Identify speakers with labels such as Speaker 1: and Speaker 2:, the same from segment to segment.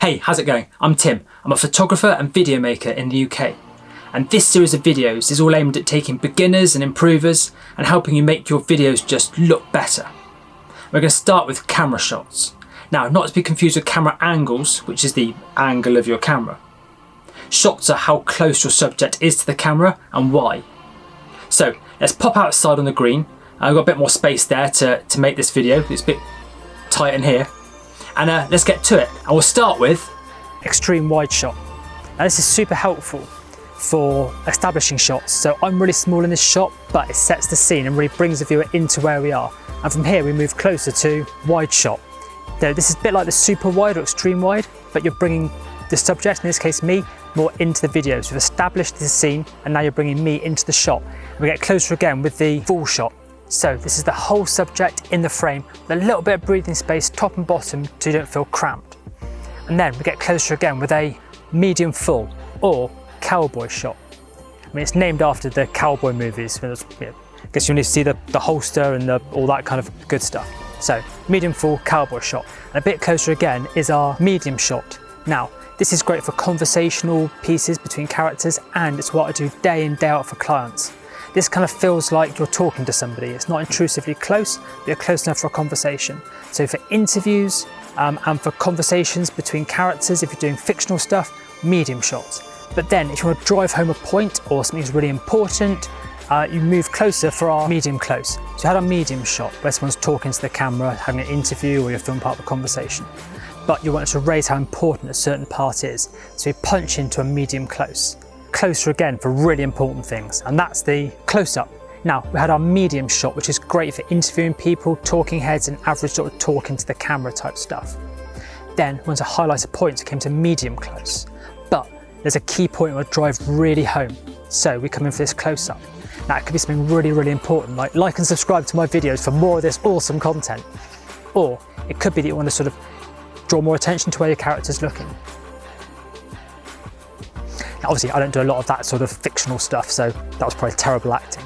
Speaker 1: Hey, how's it going? I'm Tim. I'm a photographer and video maker in the UK. And this series of videos is all aimed at taking beginners and improvers and helping you make your videos just look better. We're going to start with camera shots. Now, not to be confused with camera angles, which is the angle of your camera. Shots are how close your subject is to the camera and why. So let's pop outside on the green. I've got a bit more space there to make this video. It's a bit tight in here. And let's get to it. And we'll start with extreme wide shot. Now this is super helpful for establishing shots. So I'm really small in this shot, but it sets the scene and really brings the viewer into where we are. And from here we move closer to wide shot. Now, this is a bit like the super wide or extreme wide, but you're bringing the subject, in this case me, more into the video. So we've established the scene and now you're bringing me into the shot. And we get closer again with the full shot. So this is the whole subject in the frame, with a little bit of breathing space top and bottom so you don't feel cramped. And then we get closer again with a medium full or cowboy shot. I mean, it's named after the cowboy movies. I guess you need to see the holster and all that kind of good stuff. So medium full cowboy shot. And a bit closer again is our medium shot. Now, this is great for conversational pieces between characters, and it's what I do day in, day out for clients. This kind of feels like you're talking to somebody. It's not intrusively close, but you're close enough for a conversation. So for interviews and for conversations between characters, if you're doing fictional stuff, medium shots. But then if you want to drive home a point or something's really important, you move closer for our medium close. So you had a medium shot where someone's talking to the camera, having an interview, or you're filming part of a conversation. But you want to raise how important a certain part is. So we punch into a medium close. Closer again for really important things, and that's the close-up. Now, we had our medium shot, which is great for interviewing people, talking heads, and average sort of talking to the camera type stuff. Then, once I highlighted points, it came to medium close. But there's a key point where I drive really home. So we come in for this close-up. Now, it could be something really, really important, like and subscribe to my videos for more of this awesome content. Or it could be that you want to sort of draw more attention to where your character's looking. Now, obviously, I don't do a lot of that sort of fictional stuff, so that was probably terrible acting.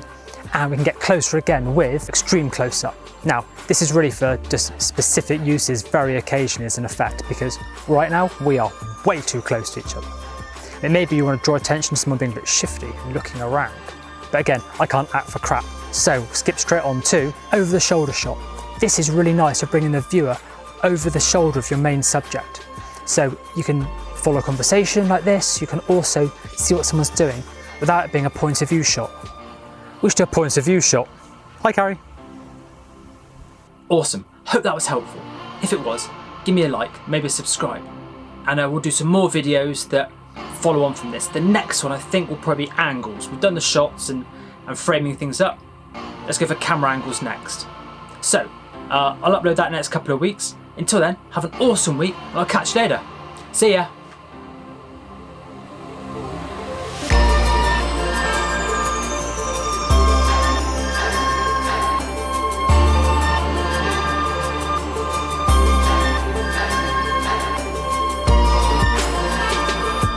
Speaker 1: And we can get closer again with extreme close-up. Now, this is really for just specific uses, very occasionally as an effect, because right now we are way too close to each other. And maybe you want to draw attention to someone being a bit shifty and looking around. But again, I can't act for crap. So skip straight on to over the shoulder shot. This is really nice for bringing the viewer over the shoulder of your main subject. So you can follow a conversation like this. You can also see what someone's doing without it being a point of view shot. We should do a point of view shot. Hi, Carrie. Awesome. Hope that was helpful. If it was, give me a like, maybe subscribe. And we'll do some more videos that follow on from this. The next one I think will probably be angles. We've done the shots and framing things up. Let's go for camera angles next. So I'll upload that in the next couple of weeks. Until then, have an awesome week and I'll catch you later. See ya.